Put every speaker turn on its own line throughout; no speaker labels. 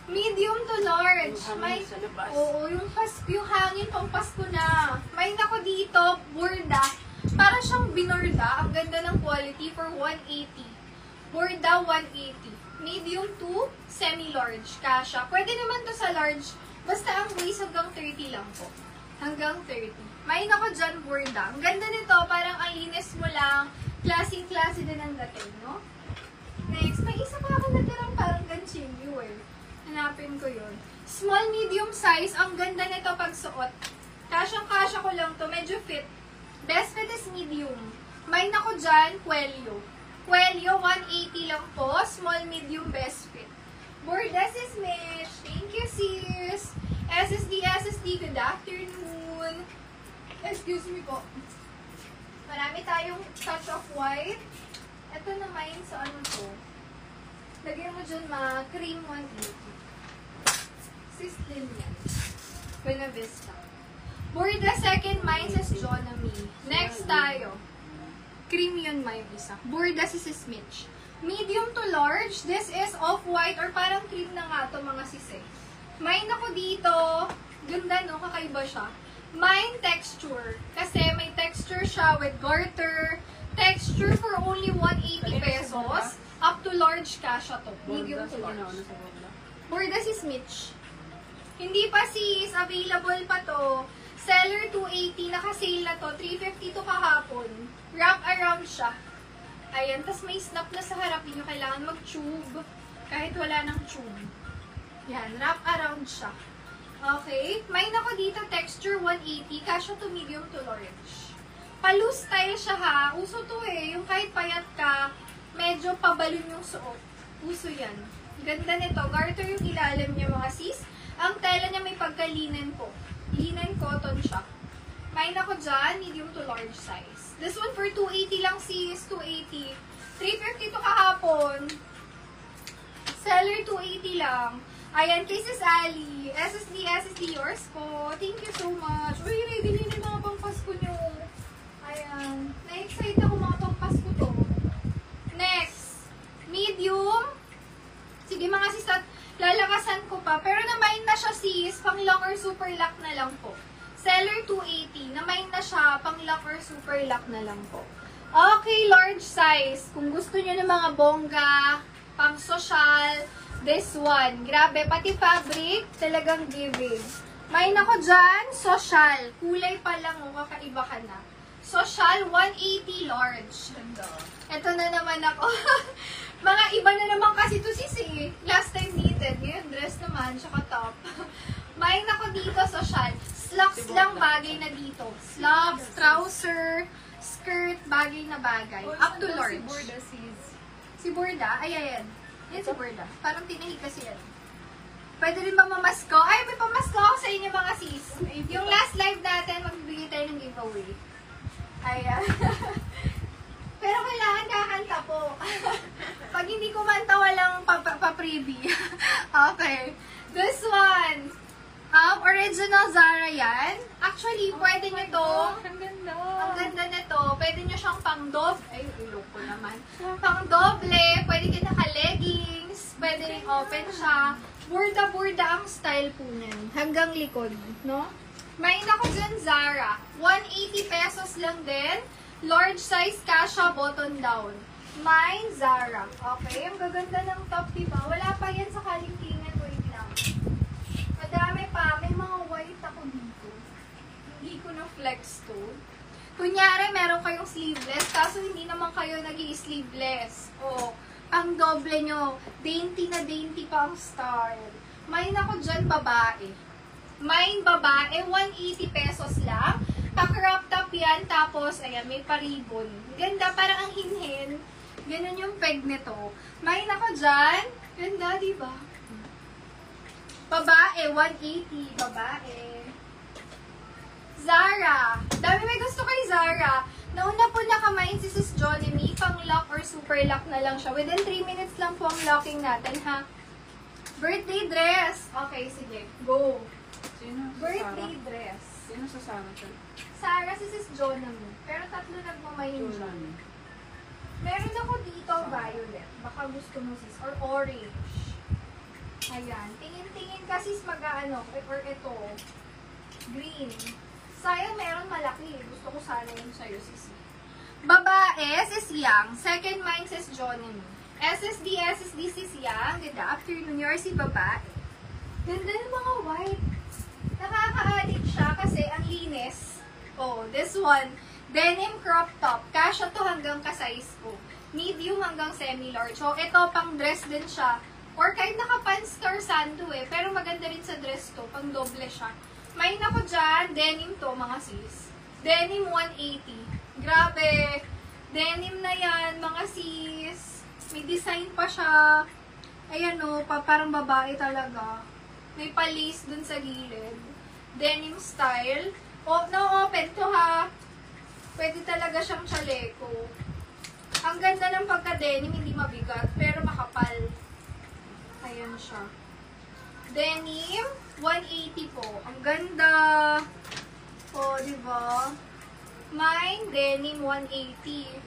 Medium to large. May, oo, yung hangin pang Pasko na. May nako dito, burda. Para siyang binorda. Ang ganda ng quality for 180. Burda, 180. Medium to semi-large. Kasha. Pwede naman to sa large. Basta ang waist hanggang 30 lang po. Hanggang 30. May nako dyan, burda. Ang ganda nito, parang ang linis mo lang. Classy-classy din ang dating, no? Next, may isa pa ako natirang parang ganchilyo eh. Hanapin ko yun. Small, medium size. Ang ganda nito pag suot. Kasyang-kasya ko lang to. Medyo fit. Best fit is medium. May nako dyan, Cuello. Cuello, 180 lang po. Small, medium, best fit. Burda, sis Mitch. Thank you, sis. SSD, good afternoon. Excuse me po. Marami tayong touch of white. Ito naman sa ano to. Lagyan mo dyan cream 180. Sislin yan. Buena Vista. Burda, second mine says Jonami. Next tayo. Cream yun may isa. Burda si Sis Mitch. Medium to large. This is off-white or parang cream na nga to mga sise. Mine ako dito. Ganda no, kakaiba siya. Mine texture. Kasi may texture siya with garter. Texture for only 180 pesos. Up to large kasha to. Medium to large. Burda si Mitch. Hindi pa sis, available pa to. Seller 280, naka-sale na to. 350 to kahapon. Wrap around siya. Ayan, tas may snap na sa harap. Hindi nyo kailangan mag-tube. Kahit wala ng tube. Yan, wrap around siya. Okay. May nako dito, texture 180. Kasha to medium to large. Palus style siya ha. Uso to eh. Yung kahit payat ka, medyo pabalon yung suot. Uso yan. Ganda nito. Garter yung ilalim niya mga sis. Ang tela niya may pagkalinen po. Linen cotton siya. May nako dyan, medium to large size. This one for 280 lang sis. 280. 350 to kahapon. Seller 280 lang. Ayan, kay Sis Ali. SSD, yours po. Thank you so much. Uy, ready na yung mga pang Pasko nyo. Ayan. Na-excite ako mga pang Pasko to. Next. Medium. Sige mga sis, lalakasan ko pa. Pero na-mine na siya sis. Pang lock or super lock na lang po. Seller 280. Na-mine na siya. Pang lock or super lock na lang po. Okay, large size. Kung gusto nyo ng mga bongga, pang social, this one. Grabe, pati fabric, talagang giving. May nako dyan, social. Kulay pa lang, kakaiba ka na. Social, 180 large. Ito na naman ako. Mga iba na naman kasi to sisi. Last time knitted. Ngayon, dress naman, tsaka top. May nako dito, social. Slacks lang bagay na dito. Slacks, trouser, skirt, bagay na bagay. Up to large.
Si Burda, sis.
Si Burda? Ay, ayan. Yan si Burda. Parang tinahig kasi yan. Pwede rin ba mamasko? Ay, may pamasko ako sa inyo mga sis. Yung last live natin, magbibigay tayo ng giveaway. Ayan. Pero kailangan kakanta po. Pag hindi kumanta, walang pa-freebie. Okay. This one. Original Zara yan. Actually, pwede nyo to.
Ang ganda.
Ang ganda nito. Pwede nyo siyang pang-doble. Ay, ilok ko naman. Pang-doble. Pwede kayo naka-leggings. Pwede rin open siya. Burda-burda ang style po niyan. Hanggang likod. No? May nako dyan, Zara. 180 pesos lang din. Large size, kasha, button down. Mine, Zara. Okay, ang gaganda ng top, diba? Wala pa yan sa kalingkingan. Wait lang. Madami pa. May mga white ako dito. Hindi ko na flex to. Kunyari, meron kayong sleeveless, kaso hindi naman kayo nag-i-sleeveless. O, ang doble nyo. Dainty na dainty pa ang style. Mine ako dyan, babae. Mine, babae, 180 pesos lang. Pa-crop top yan, tapos, ayan, may pa-ribbon. Ganda, parang ang hinhin. Ganun yung peg nito. Mine ako dyan. Ganda, diba? Babae, 180. Babae. Zara. Dami may gusto kay Zara. Nauna po nakamain si Sis Jonemy. Pang lock or super lock na lang siya. Within 3 minutes lang po ang locking natin, ha? Birthday dress. Okay, sige. Go.
Sino?
Birthday dress.
Sino sasama siya?
Sarah si Sis Jonemy. Pero tatlo nagmamayin siya. Meron ako dito violet. Baka gusto mo sis. Or orange. Ayan. Tingin-tingin kasi mag-ano, or ito. Green. Sayang meron malaki. Gusto ko sana yun sa'yo, sisi. Babae, sis Yang. Second mine, sis Johnny. SSD, sis Yang. Good afternoon. Yours si babae. Ganda ng mga white. Nakaka-addict siya kasi ang linis. Oh, this one. Denim crop top. Kasya to hanggang ka-size ko. Medium hanggang semi-large. So, ito, pang dress din siya. Or kahit naka-pants ka or sando eh. Pero maganda rin sa dress to. Pang doble siya. May nako dyan. Denim to, mga sis. Denim 180. Grabe. Denim na yan, mga sis. May design pa siya. Ayan o, parang babae talaga. May pa-lace dun sa gilid. Denim style. O, na-open to ha. Pwede talaga siyang chaleco. Ang ganda ng pagka-denim, hindi mabigat, pero makapal. Ayan siya. Denim, 180 po. Ang ganda. O, diba? Mine, denim, 180.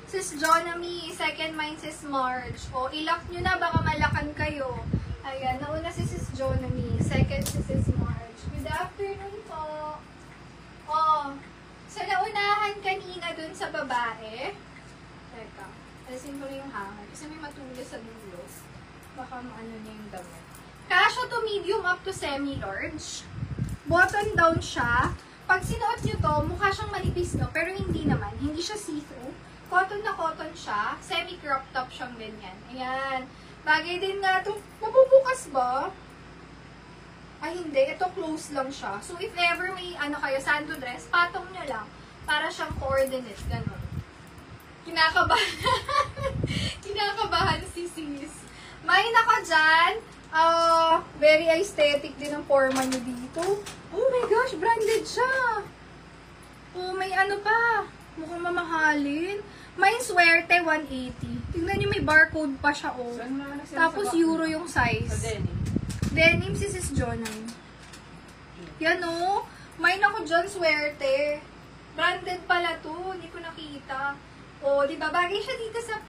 Sis Jonami, second mine, sis Marge. O, ilock nyo na, baka malakan kayo. Ayan, nauna si sis Jonami. Second si sis Marge. Good afternoon po. O, sa naunahan kanina dun sa babae. Teka, alisin ko rin yung hanger. Kasi may matulis sa dulo. Baka maano niya yung damit. Kasya to medium up to semi-large. Button down siya. Pag sinuot nyo to, mukha siyang manipis, no? Pero hindi naman. Hindi siya see-through. Cotton na cotton siya. Semi-crop top siyang ganyan. Ayan. Bagay din nga ito. Mabubukas ba? Ay, hindi. Ito close lang siya. So, if ever may ano kayo, sando dress, patong nyo lang. Para siyang coordinate. Ganun. Kinakabahan. Kinakabahan si sis. May naka dyan. Very aesthetic din ang forma niyo dito. Oh my gosh, branded siya. Oh, may ano pa. Mukhang mamahalin. May swerte, 180. Tingnan niyo, may barcode pa siya, oh.
Saan mo nagsasabak
Tapos euro yung
Sa
size.
denim.
Denim si Sis Jonan. Yan, oh. May nako dyan, swerte. Branded pala to. Hindi ko nakita. Oh, di ba? Bagay siya dito sa